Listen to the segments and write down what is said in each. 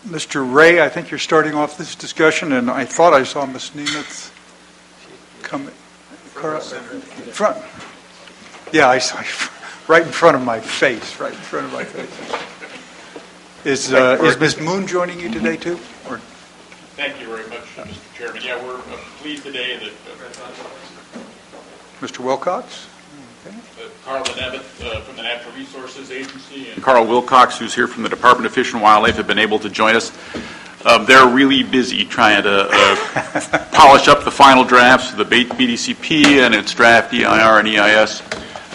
Mr. Ray, I think you're starting off this discussion, and I thought I saw Ms. Nemeth come front. Yeah, I saw you right in front of my face, Is Ms. Moon joining you today, too? Or? Thank you very much, Mr. Chairman. Yeah, we're pleased today that Mr. Wilcox? Carla Nevitt from the Natural Resources Agency and Carl Wilcox, who's here from the Department of Fish and Wildlife, have been able to join us. They're really busy trying to polish up the final drafts of the BDCP and its draft EIR and EIS,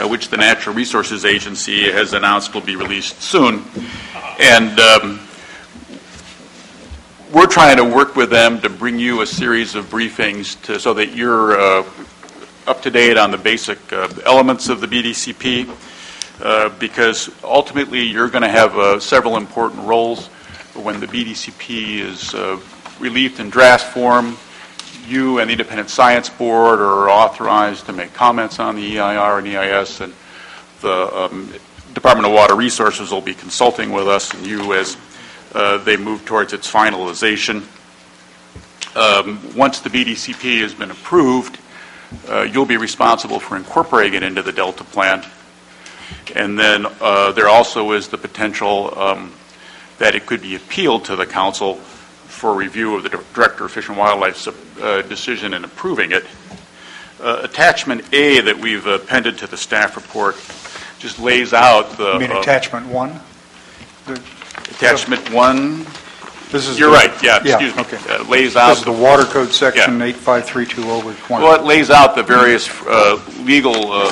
which the Natural Resources Agency has announced will be released soon. And we're trying to work with them to bring you a series of briefings so that you're up to date on the basic elements of the BDCP, because ultimately you're going to have several important roles when the BDCP is released in draft form. You and the Independent Science Board are authorized to make comments on the EIR and EIS, and the Department of Water Resources will be consulting with us and you as they move towards its finalization. Once the BDCP has been approved, you'll be responsible for incorporating it into the Delta Plan. And then there also is the potential that it could be appealed to the Council for review of the Director of Fish and Wildlife's decision in approving it. Attachment A that we've appended to the staff report just lays out the... You mean Attachment 1? Attachment 1... This is You're right, yeah, excuse me. Okay. Lays out... This is the Water Code Section 85320/20. Well, it lays out the various legal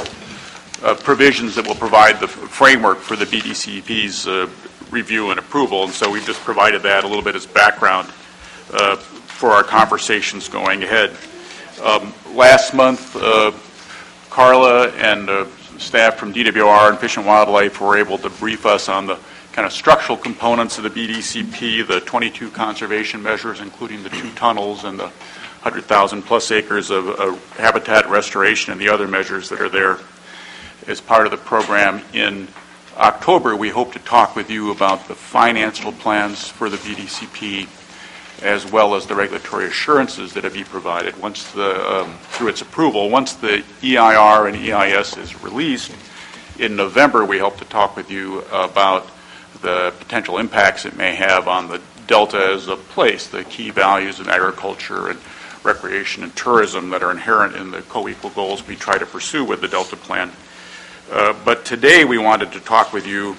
provisions that will provide the framework for the BDCP's review and approval, and so we've just provided that a little bit as background for our conversations going ahead. Last month, Carla and staff from DWR and Fish and Wildlife were able to brief us on the kind of structural components of the BDCP, the 22 conservation measures, including the 2 tunnels and the 100,000 plus acres of habitat restoration and the other measures that are there as part of the program. In October, we hope to talk with you about the financial plans for the BDCP as well as the regulatory assurances that have been provided once through its approval. Once the EIR and EIS is released in November, we hope to talk with you about the potential impacts it may have on the Delta as a place, the key values of agriculture and recreation and tourism that are inherent in the co-equal goals we try to pursue with the Delta Plan. But today we wanted to talk with you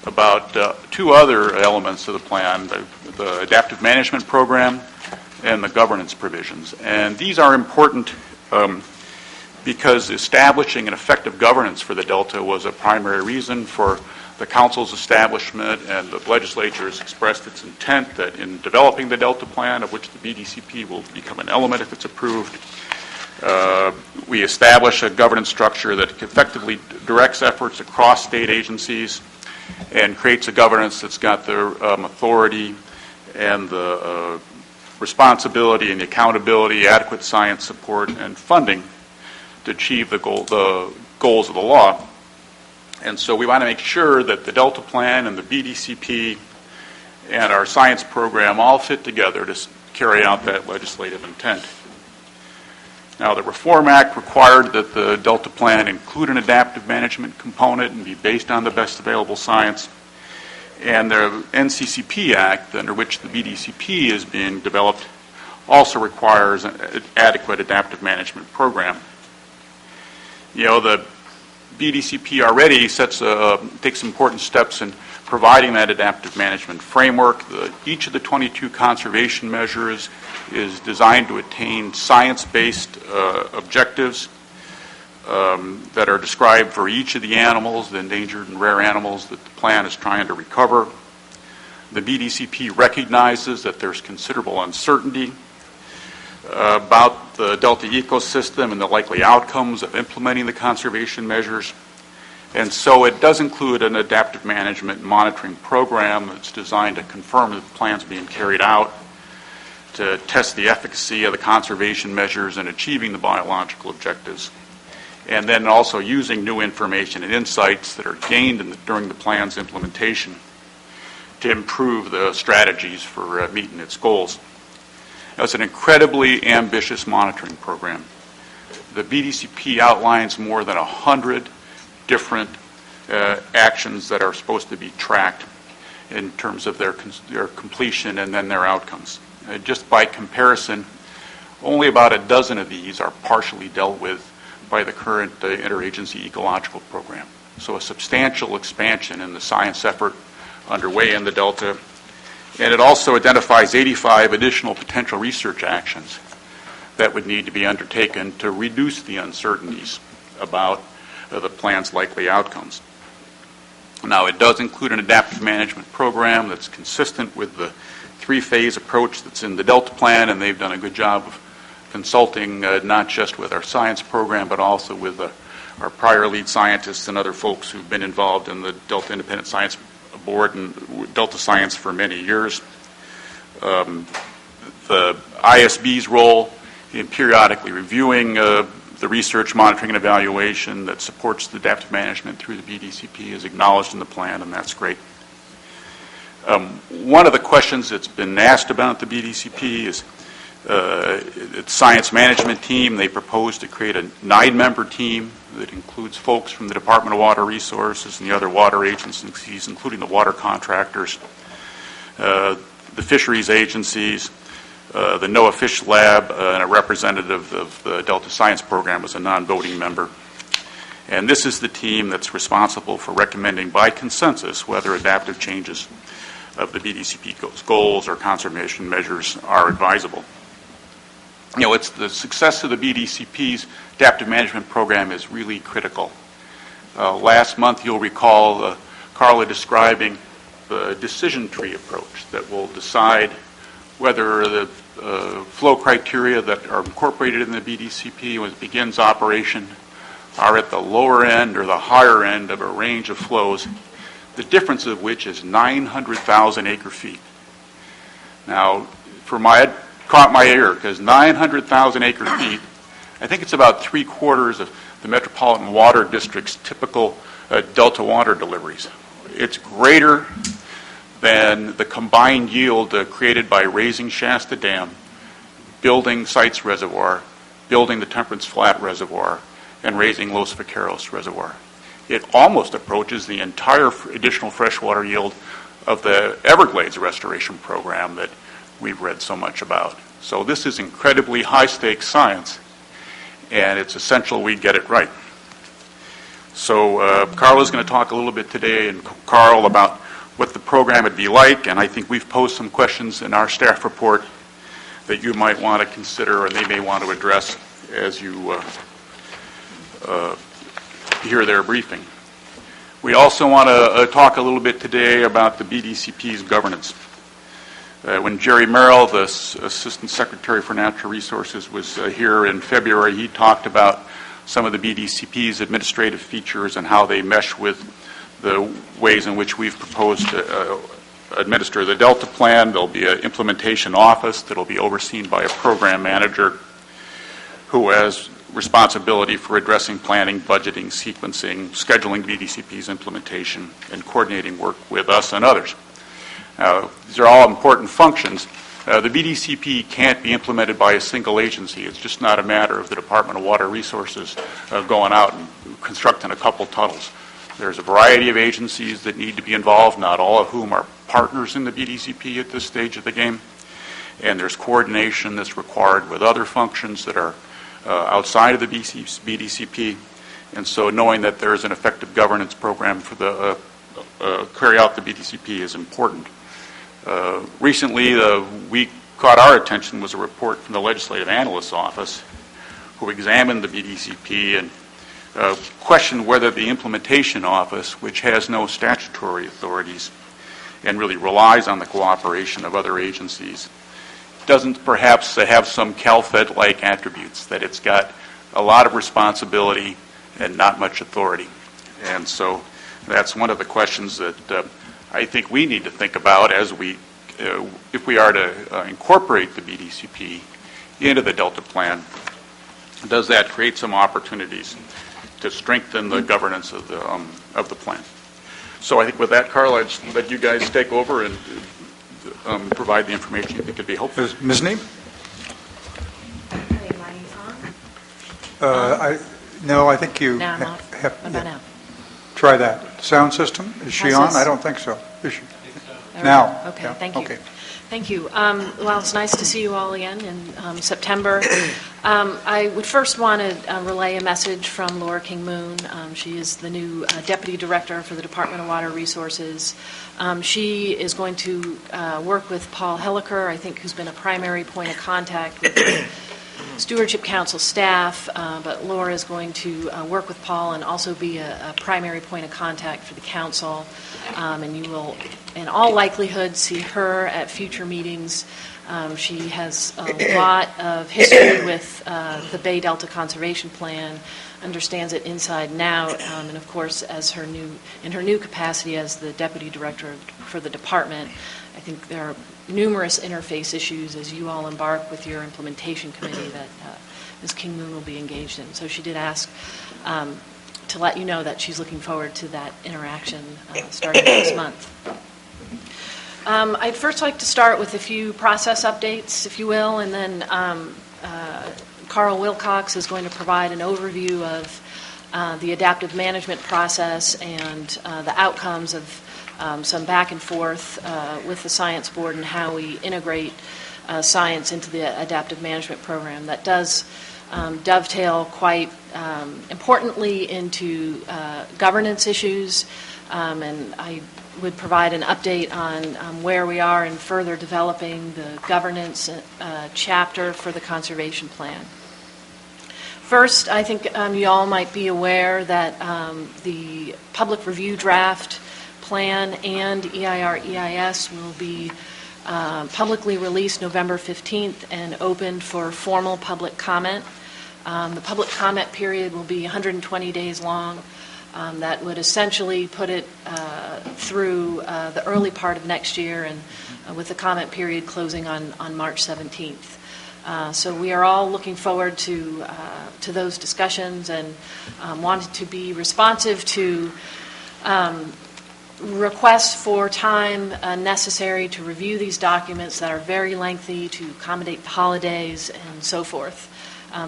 about 2 other elements of the plan, the adaptive management program and the governance provisions. And these are important because establishing an effective governance for the Delta was a primary reason for the Council's establishment, and the legislature has expressed its intent that in developing the Delta Plan, of which the BDCP will become an element if it's approved, we establish a governance structure that effectively directs efforts across state agencies and creates a governance that's got the authority and the responsibility and the accountability, adequate science support, and funding to achieve the goals of the law. And so we want to make sure that the Delta Plan and the BDCP and our science program all fit together to carry out that legislative intent. Now, the Reform Act required that the Delta Plan include an adaptive management component and be based on the best available science. And the NCCP Act, under which the BDCP is being developed, also requires an adequate adaptive management program. You know, the BDCP already takes important steps in providing that adaptive management framework. Each of the 22 conservation measures is designed to attain science-based objectives that are described for each of the animals, the endangered and rare animals that the plan is trying to recover. The BDCP recognizes that there's considerable uncertainty about the Delta ecosystem and the likely outcomes of implementing the conservation measures. And so it does include an adaptive management monitoring program that's designed to confirm that the plan's being carried out, to test the efficacy of the conservation measures in achieving the biological objectives, and then also using new information and insights that are gained during the plan's implementation to improve the strategies for meeting its goals. Now, it's an incredibly ambitious monitoring program. The BDCP outlines more than 100 different actions that are supposed to be tracked in terms of their completion and then their outcomes. Just by comparison, only about a dozen of these are partially dealt with by the current interagency ecological program. So a substantial expansion in the science effort underway in the Delta. And it also identifies 85 additional potential research actions that would need to be undertaken to reduce the uncertainties about the plan's likely outcomes. Now, it does include an adaptive management program that's consistent with the three-phase approach that's in the Delta plan, and they've done a good job of consulting not just with our science program, but also with our prior lead scientists and other folks who've been involved in the Delta Independent Science Board and Delta Science for many years. The ISB's role in periodically reviewing the research, monitoring, and evaluation that supports the adaptive management through the BDCP is acknowledged in the plan, and that's great. One of the questions that's been asked about the BDCP is its science management team. They propose to create a 9-member team that includes folks from the Department of Water Resources and the other water agencies, including the water contractors, the fisheries agencies, the NOAA Fish Lab, and a representative of the Delta Science Program as a non-voting member. And this is the team that's responsible for recommending by consensus whether adaptive changes of the BDCP goals or conservation measures are advisable. You know, it's the success of the BDCP's adaptive management program is really critical. Last month, you'll recall Carla describing the decision tree approach that will decide whether the flow criteria that are incorporated in the BDCP when it begins operation are at the lower end or the higher end of a range of flows, the difference of which is 900,000 acre feet. Now, it caught my ear because 900,000 acre feet, I think it's about 3/4 of the Metropolitan Water District's typical Delta water deliveries. It's greater than the combined yield created by raising Shasta Dam, building Sites Reservoir, building the Temperance Flat Reservoir, and raising Los Vaqueros Reservoir. It almost approaches the entire additional freshwater yield of the Everglades restoration program that we've read so much about. So this is incredibly high-stakes science, and it's essential we get it right. So Carla's going to talk a little bit today, and Carl, about what the program would be like, and I think we've posed some questions in our staff report that you might want to consider or they may want to address as you hear their briefing. We also want to talk a little bit today about the BDCP's governance. When Jerry Merrill, the Assistant Secretary for Natural Resources, was here in February, he talked about some of the BDCP's administrative features and how they mesh with the ways in which we've proposed to administer the Delta Plan. There'll be an implementation office that'll be overseen by a program manager who has responsibility for addressing planning, budgeting, sequencing, scheduling BDCP's implementation, and coordinating work with us and others. These are all important functions. The BDCP can't be implemented by a single agency. It's just not a matter of the Department of Water Resources going out and constructing a couple tunnels. There's a variety of agencies that need to be involved, not all of whom are partners in the BDCP at this stage of the game. And there's coordination that's required with other functions that are outside of the BDCP. And so knowing that there's an effective governance program for the carry out the BDCP is important. Recently, we caught our attention was a report from the Legislative Analyst's Office who examined the BDCP and questioned whether the implementation office, which has no statutory authorities and really relies on the cooperation of other agencies, doesn't perhaps have some CalFed-like attributes, that it's got a lot of responsibility and not much authority. And so that's one of the questions that I think we need to think about as if we are to incorporate the BDCP into the Delta Plan. Does that create some opportunities to strengthen the governance of the plan? So I think with that, Carl, I'd just let you guys take over and provide the information you think could be helpful. Ms. Neem? No, I think you Now I'm off. have. What about now? Try that. Sound system, is she How's on? this? I don't think so. Is she? There we Now. go. Okay, Yeah, thank you. okay. Thank you. Well, it's nice to see you all again in September. I would first want to relay a message from Laura King Moon. She is the new Deputy Director for the Department of Water Resources. She is going to work with Paul Helliker, I think, who's been a primary point of contact with the Stewardship Council staff, but Laura is going to work with Paul and also be a primary point of contact for the council. And you will, in all likelihood, see her at future meetings. She has a lot of history with the Bay Delta Conservation Plan, understands it inside and out, and of course, in her new capacity as the Deputy Director for the department, I think there are numerous interface issues as you all embark with your implementation committee that Ms. King Moon will be engaged in. So she did ask to let you know that she's looking forward to that interaction starting next month. I'd first like to start with a few process updates, if you will, and then Carl Wilcox is going to provide an overview of the adaptive management process and the outcomes of some back and forth with the Science Board and how we integrate science into the adaptive management program. That does dovetail quite importantly into governance issues, and I would provide an update on where we are in further developing the governance chapter for the conservation plan. First, I think you all might be aware that the public review draft plan and EIR-EIS will be publicly released November 15th and opened for formal public comment. The public comment period will be 120 days long. That would essentially put it through the early part of next year, and with the comment period closing on March 17th. So we are all looking forward to those discussions and wanted to be responsive to requests for time necessary to review these documents that are very lengthy to accommodate the holidays and so forth.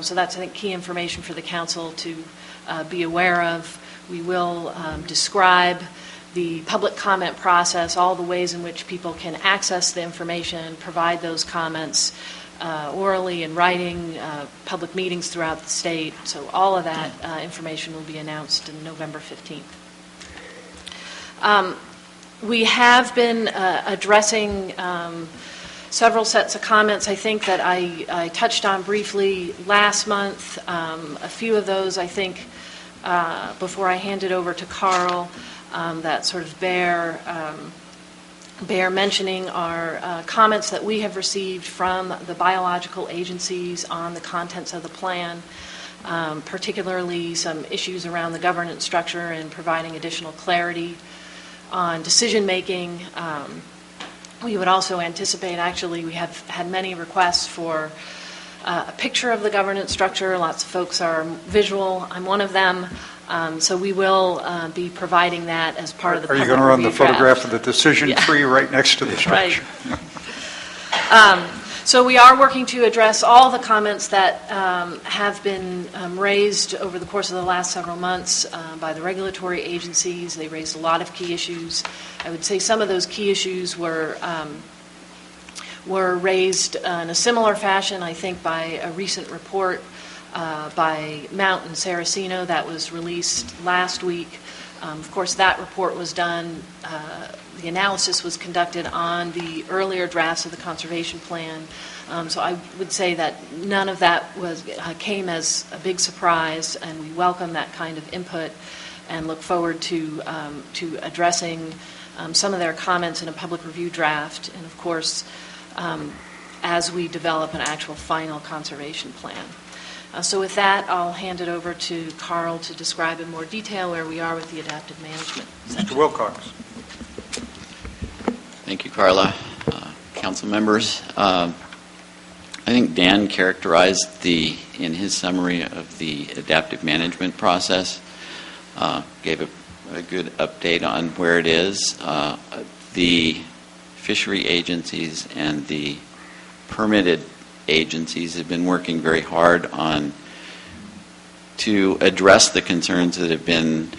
So that's, I think, key information for the council to be aware of. We will describe the public comment process, all the ways in which people can access the information, provide those comments orally and writing, public meetings throughout the state. So all of that information will be announced on November 15th. We have been addressing several sets of comments, I think, that I touched on briefly last month. A few of those, I think, before I hand it over to Carl, that sort of bear mentioning are comments that we have received from the biological agencies on the contents of the plan, particularly some issues around the governance structure and providing additional clarity on decision-making. We would also anticipate, actually, we have had many requests for a picture of the governance structure. Lots of folks are visual. I'm one of them. So we will be providing that as part of the public review draft. Are you going to run the photograph of the decision tree right next to the structure? Right. So we are working to address all the comments that have been raised over the course of the last several months by the regulatory agencies. They raised a lot of key issues. I would say some of those key issues were raised in a similar fashion, I think, by a recent report by Mount and Saraceno that was released last week. Of course, that report was done, the analysis was conducted on the earlier drafts of the conservation plan. So I would say that none of that came as a big surprise, and we welcome that kind of input and look forward to addressing some of their comments in a public review draft, and of course, as we develop an actual final conservation plan. So with that, I'll hand it over to Carl to describe in more detail where we are with the adaptive management section. Mr. Wilcox. Thank you, Carla. Council members, I think Dan characterized in his summary of the adaptive management process, gave a good update on where it is. The fishery agencies and the permitted agencies have been working very hard to address the concerns that have been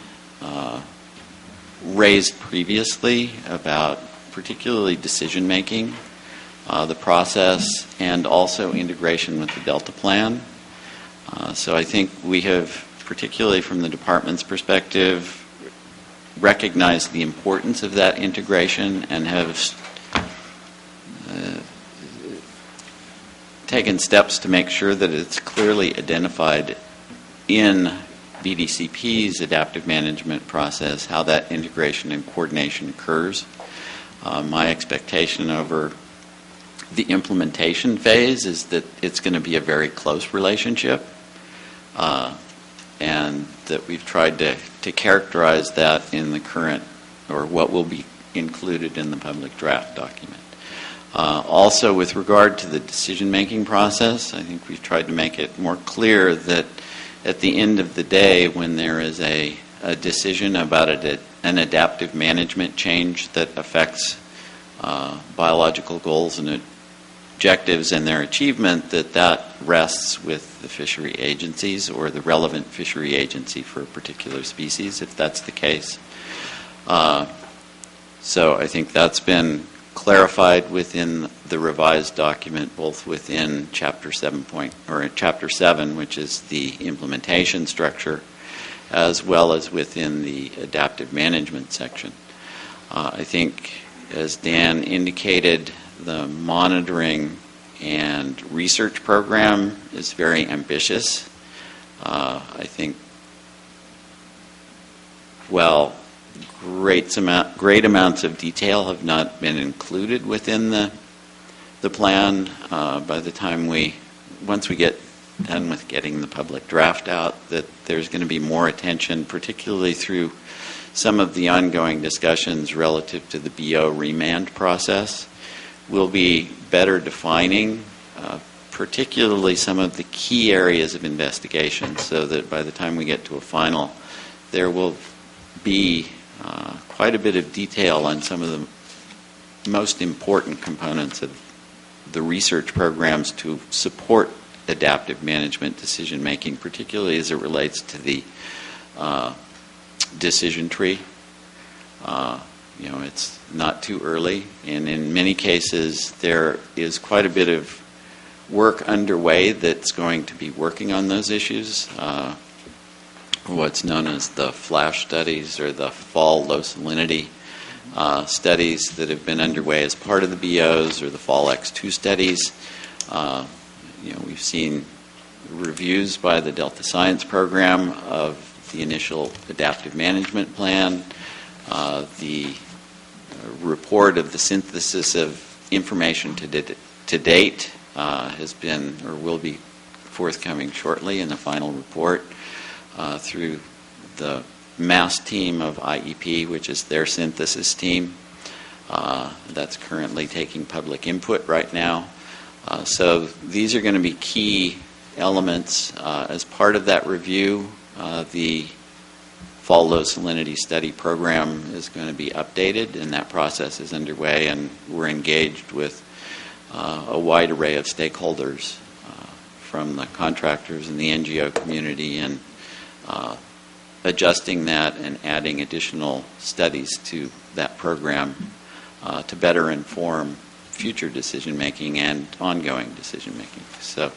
raised previously about particularly decision making, the process, and also integration with the Delta Plan. So I think we have, particularly from the department's perspective, recognized the importance of that integration and have taken steps to make sure that it's clearly identified in BDCP's adaptive management process how that integration and coordination occurs. My expectation over the implementation phase is that it's going to be a very close relationship, and that we've tried to characterize that in the current, or what will be included in the public draft document. Also, with regard to the decision-making process, I think we've tried to make it more clear that at the end of the day, when there is a decision about an adaptive management change that affects biological goals and objectives and their achievement, that rests with the fishery agencies or the relevant fishery agency for a particular species, if that's the case. So I think that's been clarified within the revised document, both within Chapter 7, which is the implementation structure, as well as within the adaptive management section. I think, as Dan indicated, the monitoring and research program is very ambitious. I think, well, great amounts of detail have not been included within the plan. By the time once we get done with getting the public draft out, that there's going to be more attention, particularly through some of the ongoing discussions relative to the BO remand process. We'll be better defining particularly some of the key areas of investigation, so that by the time we get to a final, there will be quite a bit of detail on some of the most important components of the research programs to support adaptive management decision making, particularly as it relates to the decision tree. It's not too early, and in many cases there is quite a bit of work underway that's going to be working on those issues. What's known as the FLASH studies, or the fall low salinity studies that have been underway as part of the BOs, or the fall X2 studies. We've seen reviews by the Delta Science Program of the initial adaptive management plan. The report of the synthesis of information to date has been, or will be, forthcoming shortly in the final report through the MASS team of IEP, which is their synthesis team. That's currently taking public input right now. So these are going to be key elements as part of that review. The fall low salinity study program is going to be updated, and that process is underway, and we're engaged with a wide array of stakeholders from the contractors and the NGO community, and adjusting that and adding additional studies to that program to better inform future decision making and ongoing decision making. So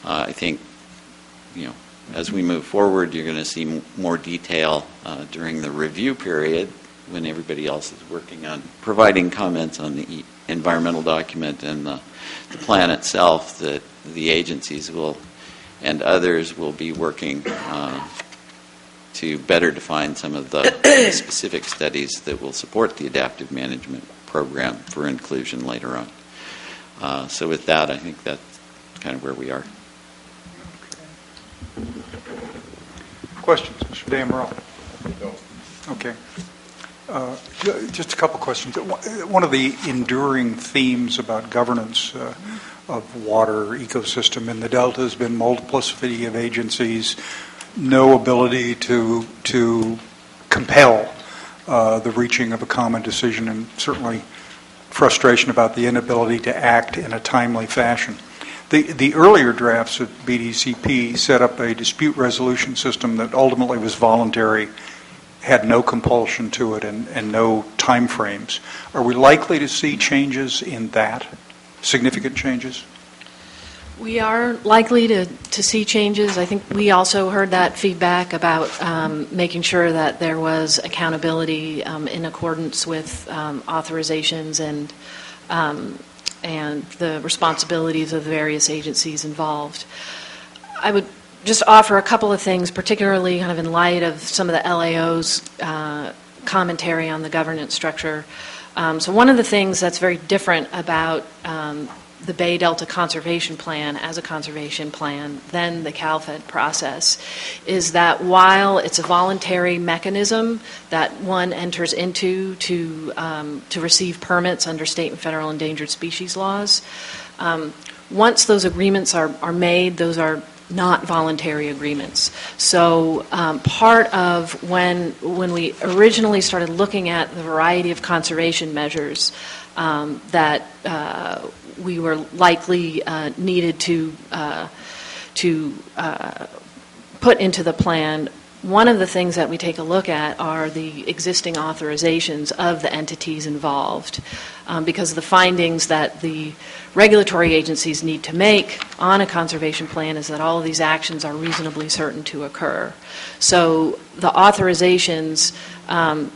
I think, as we move forward, you're going to see more detail during the review period, when everybody else is working on providing comments on the environmental document and the plan itself, that the agencies will and others will be working to better define some of the specific studies that will support the adaptive management program for inclusion later on. So with that, I think that's kind of where we are. Questions, Mr. Damrell? No. Okay. Just a couple questions. One of the enduring themes about governance of water ecosystem in the Delta has been multiplicity of agencies, no ability to compel the reaching of a common decision, and certainly frustration about the inability to act in a timely fashion. The earlier drafts of BDCP set up a dispute resolution system that ultimately was voluntary, had no compulsion to it, and no time frames. Are we likely to see changes in that, significant changes? We are likely to see changes. I think we also heard that feedback about making sure that there was accountability in accordance with authorizations and the responsibilities of the various agencies involved. I would just offer a couple of things, particularly kind of in light of some of the LAO's commentary on the governance structure. So one of the things that's very different about the Bay Delta Conservation Plan as a conservation plan than the CalFed process is that while it's a voluntary mechanism that one enters into to receive permits under state and federal endangered species laws, once those agreements are made, those are not voluntary agreements. So part of when we originally started looking at the variety of conservation measures that we were likely needed to put into the plan, one of the things that we take a look at are the existing authorizations of the entities involved, because the findings that the regulatory agencies need to make on a conservation plan is that all of these actions are reasonably certain to occur. So the authorizations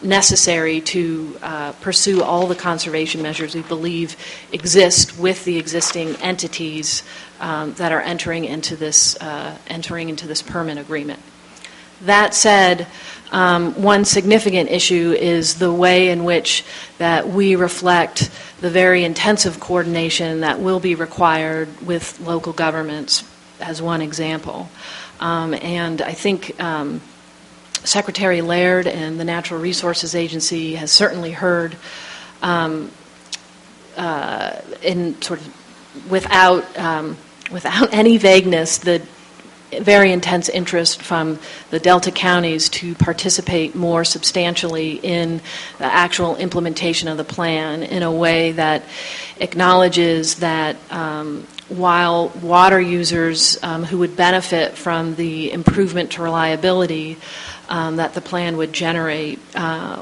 necessary to pursue all the conservation measures we believe exist with the existing entities that are entering into this permit agreement. That said, one significant issue is the way in which that we reflect the very intensive coordination that will be required with local governments, as one example. And I think Secretary Laird and the Natural Resources Agency has certainly heard in sort of without any vagueness the very intense interest from the Delta counties to participate more substantially in the actual implementation of the plan in a way that acknowledges that while water users who would benefit from the improvement to reliability that the plan would generate,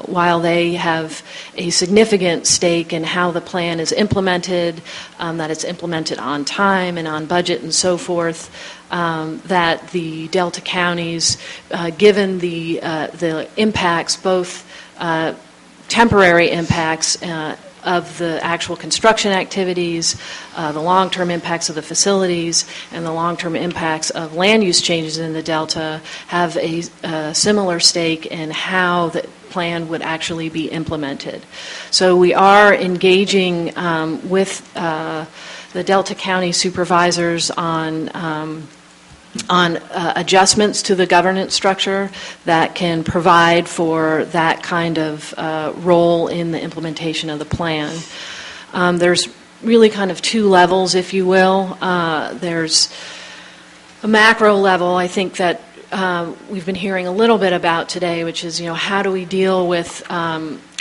while they have a significant stake in how the plan is implemented, that it's implemented on time and on budget and so forth, that the Delta counties, given the impacts, both temporary impacts of the actual construction activities, the long-term impacts of the facilities, and the long-term impacts of land use changes in the Delta, have a similar stake in how the plan would actually be implemented. So we are engaging with the Delta County supervisors on adjustments to the governance structure that can provide for that kind of role in the implementation of the plan. There's really kind of two levels, if you will. There's a macro level, I think, that we've been hearing a little bit about today, which is, how do we deal with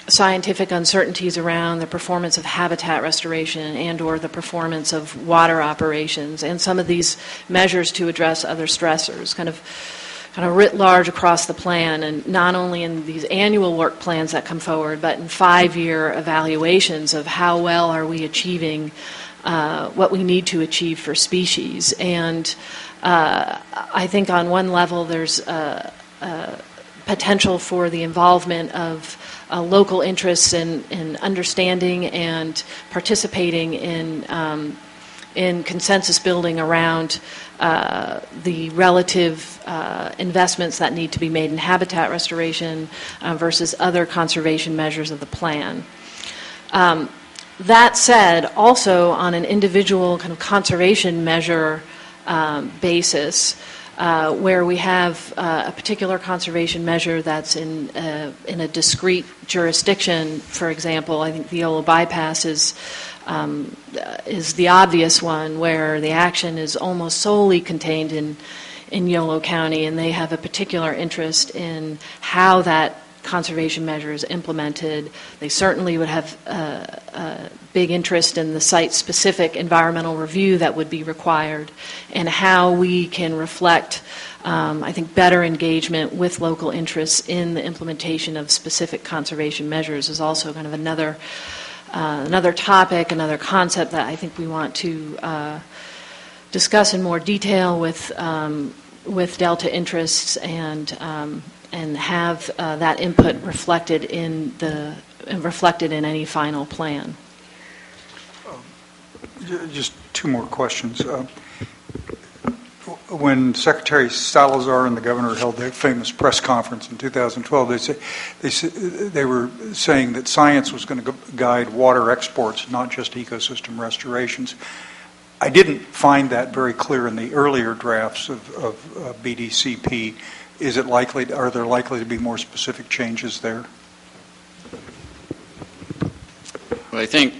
scientific uncertainties around the performance of habitat restoration and or the performance of water operations, and some of these measures to address other stressors, kind of writ large across the plan, and not only in these annual work plans that come forward, but in 5-year evaluations of how well are we achieving what we need to achieve for species. And I think on one level there's potential for the involvement of local interests in understanding and participating in consensus building around the relative investments that need to be made in habitat restoration versus other conservation measures of the plan. That said, also on an individual kind of conservation measure basis, where we have a particular conservation measure that's in a discrete jurisdiction, for example, I think the Yolo bypass is the obvious one, where the action is almost solely contained in Yolo County, and they have a particular interest in how that conservation measures implemented. They certainly would have a big interest in the site-specific environmental review that would be required, and how we can reflect, I think, better engagement with local interests in the implementation of specific conservation measures is also kind of another topic, another concept that I think we want to discuss in more detail with Delta interests, and have that input reflected in any final plan. Just two more questions. When Secretary Salazar and the governor held their famous press conference in 2012, they were saying that science was going to guide water exports, not just ecosystem restorations. I didn't find that very clear in the earlier drafts of BDCP. Are there likely to be more specific changes there? Well, I think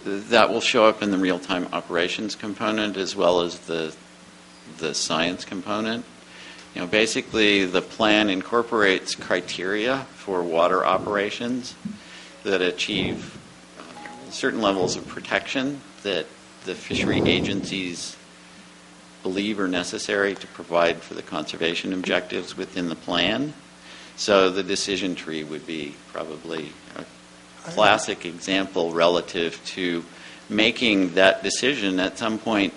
that will show up in the real-time operations component as well as the science component. Basically, the plan incorporates criteria for water operations that achieve certain levels of protection that the fishery agencies believe are necessary to provide for the conservation objectives within the plan. So the decision tree would be probably a classic example relative to making that decision at some point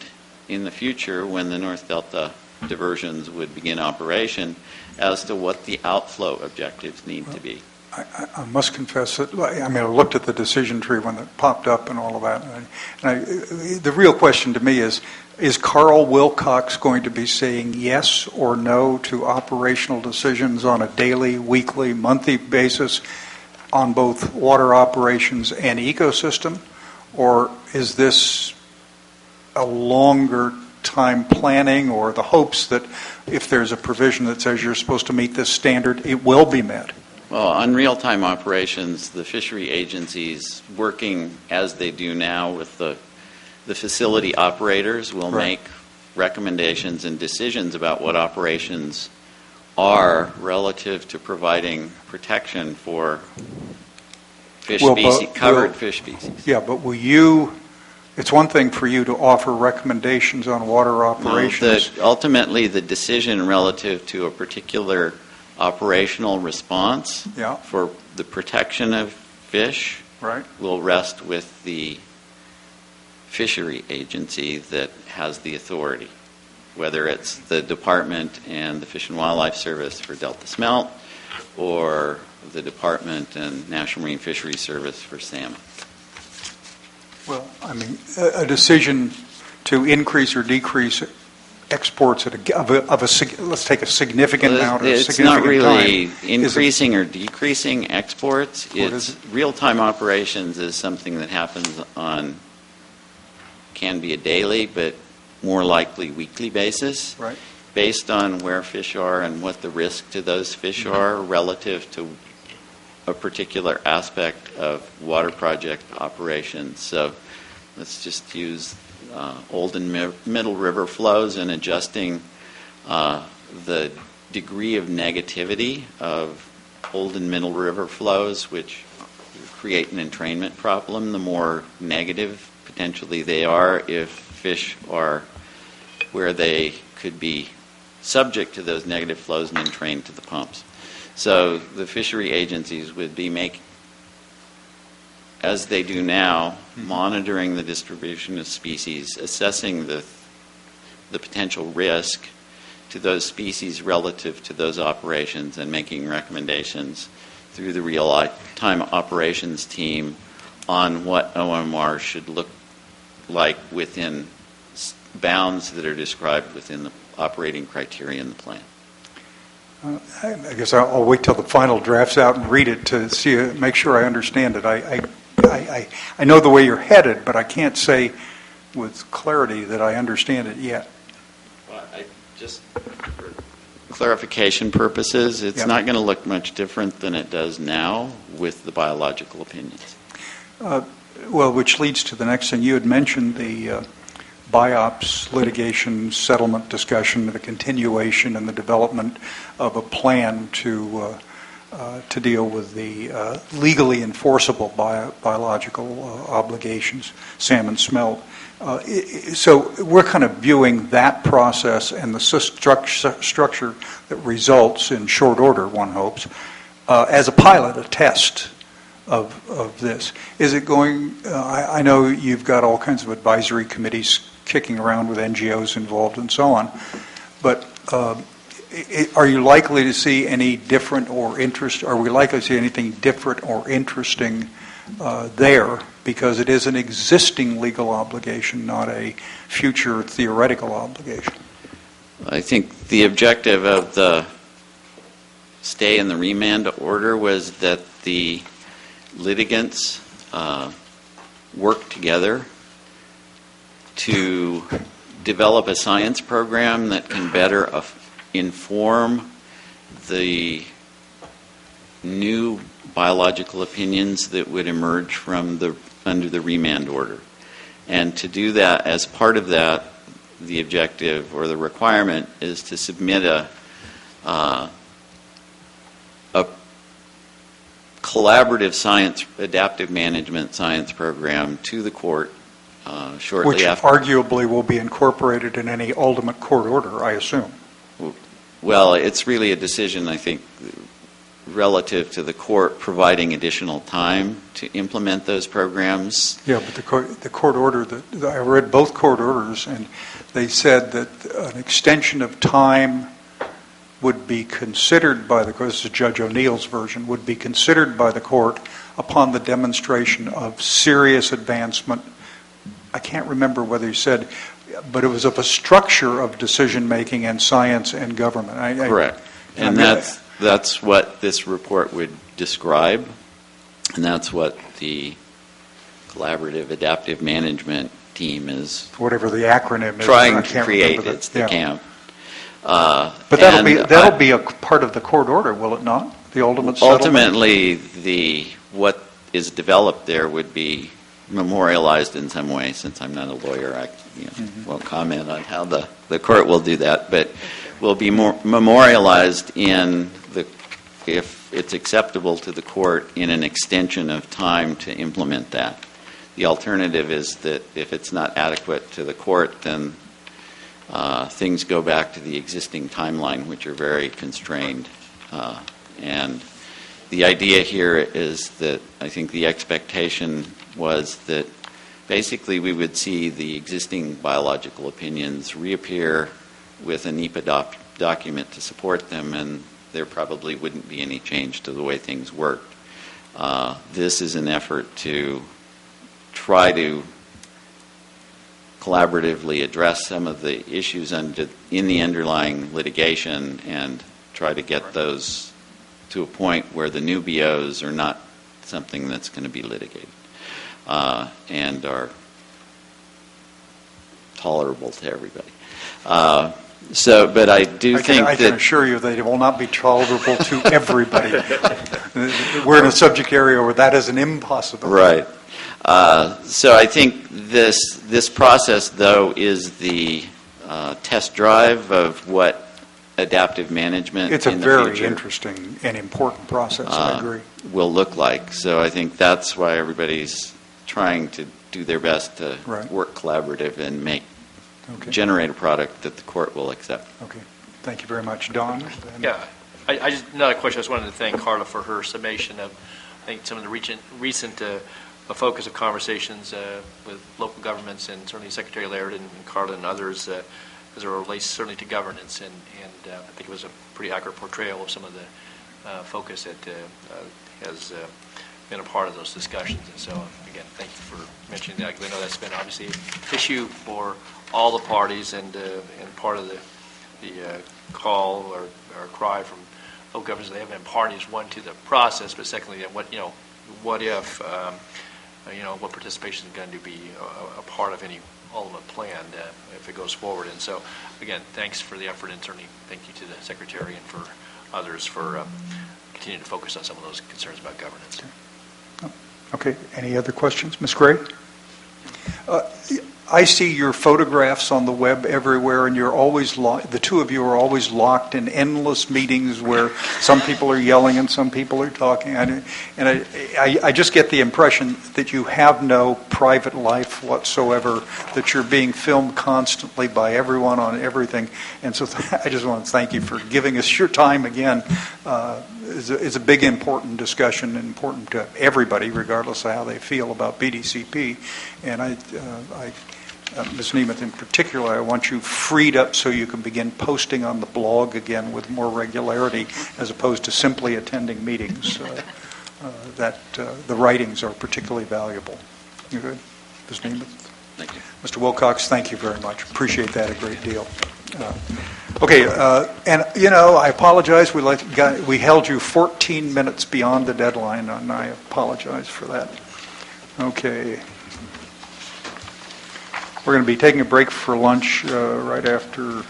in the future when the North Delta diversions would begin operation as to what the outflow objectives need to be. I must confess that, I looked at the decision tree when it popped up and all of that. The real question to me is Carl Wilcox going to be saying yes or no to operational decisions on a daily, weekly, monthly basis on both water operations and ecosystem? Or is this a longer time planning, or the hopes that if there's a provision that says you're supposed to meet this standard, it will be met? Well, on real-time operations, the fishery agencies, working as they do now with the facility operators, will make recommendations and decisions about what operations are relative to providing protection for fish species, covered fish species. Yeah, but it's one thing for you to offer recommendations on water operations. Ultimately, the decision relative to a particular operational response for the protection of fish will rest with the fishery agency that has the authority, whether it's the department and the Fish and Wildlife Service for Delta smelt, or the department and National Marine Fisheries Service for salmon. Well, a decision to increase or decrease exports let's take a significant amount or a significant time. It's not really increasing or decreasing exports. It's real-time operations is something that happens can be a daily, but more likely weekly basis, based on where fish are and what the risk to those fish are relative to a particular aspect of water project operations. So let's just use old and middle river flows and adjusting the degree of negativity of old and middle river flows, which create an entrainment problem. The more negative potentially they are, if fish are where they could be subject to those negative flows and entrained to the pumps. So the fishery agencies would be as they do now, monitoring the distribution of species, assessing the potential risk to those species relative to those operations, and making recommendations through the real-time operations team on what OMR should look like within bounds that are described within the operating criteria in the plan. I guess I'll wait till the final draft's out and read it to make sure I understand it. I know the way you're headed, but I can't say with clarity that I understand it yet. Well, just for clarification purposes, it's not going to look much different than it does now with the biological opinions. Well, which leads to the next thing. You had mentioned the BIOPS litigation settlement discussion, the continuation and the development of a plan to to deal with the legally enforceable biological obligations, salmon smelt. So we're kind of viewing that process and the structure that results in short order, one hopes, as a pilot, a test of this. Is it going, I know you've got all kinds of advisory committees kicking around with NGOs involved and so on, but are you likely to see any different or are we likely to see anything different or interesting there? Because it is an existing legal obligation, not a future theoretical obligation. I think the objective of the stay in the remand order was that the litigants work together to develop a science program that can better inform the new biological opinions that would emerge from under the remand order. And to do that, as part of that, the objective or the requirement is to submit a collaborative science, adaptive management science program to the court shortly Which after. arguably will be incorporated in any ultimate court order, I assume. Well, it's really a decision, I think, relative to the court providing additional time to implement those programs. Yeah, but the court order, I read both court orders, and they said that an extension of time would be considered by the court, this is Judge O'Neill's version, would be considered by the court upon the demonstration of serious advancement. I can't remember whether he said, but it was of a structure of decision-making and science and government. Correct. And that's what this report would describe, and that's what the collaborative adaptive management team is whatever the acronym is. trying to create. It's the CAMP. But that'll be a part of the court order, will it not? The ultimate settlement? Ultimately, what is developed there would be memorialized in some way. Since I'm not a lawyer, I won't comment on how the court will do that, but will be more memorialized in if it's acceptable to the court, in an extension of time to implement that. The alternative is that if it's not adequate to the court, then things go back to the existing timeline, which are very constrained. And the idea here is that I think the expectation was that basically we would see the existing biological opinions reappear with a NEPA document to support them, and there probably wouldn't be any change to the way things worked. This is an effort to try to collaboratively address some of the issues in the underlying litigation and try to get those to a point where the new BOs are not something that's going to be litigated and are tolerable to everybody. But I think that I can assure you they will not be tolerable to everybody. We're in a subject area where that is an impossibility. Right. So I think this process, though, is the test drive of what adaptive management It's a in the very future, interesting and important process, I agree. will look like. So I think that's why everybody's trying to do their best to work collaborative and generate a product that the court will accept. Okay. Thank you very much. Don? Yeah. I just another question. I just wanted to thank Carla for her summation of, I think, some of the recent focus of conversations with local governments, and certainly Secretary Laird and Carla and others as it relates certainly to governance. And I think it was a pretty accurate portrayal of some of the focus that has been a part of those discussions. And so, again, thank you for mentioning that, because I know that's been obviously an issue for all the parties, and part of the call or cry from local governments. They have been parties, one, to the process, but secondly, what if what participation is going to be a part of any ultimate plan if it goes forward. And so, again, thanks for the effort, and certainly thank you to the Secretary and for others for continuing to focus on some of those concerns about governance. Okay. Any other questions? Ms. Gray? I see your photographs on the web everywhere, and you're always the two of you are always locked in endless meetings where some people are yelling and some people are talking. I just get the impression that you have no private life whatsoever, that you're being filmed constantly by everyone on everything. And so I just want to thank you for giving us your time again. It's a big, important discussion, important to everybody, regardless of how they feel about BDCP. And Ms. Nemeth in particular, I want you freed up so you can begin posting on the blog again with more regularity, as opposed to simply attending meetings. The writings are particularly valuable. You good, Ms. Nemeth? Thank you. Mr. Wilcox, thank you very much. Appreciate that a great deal. Okay, and I apologize. We held you 14 minutes beyond the deadline, and I apologize for that. Okay. We're going to be taking a break for lunch right after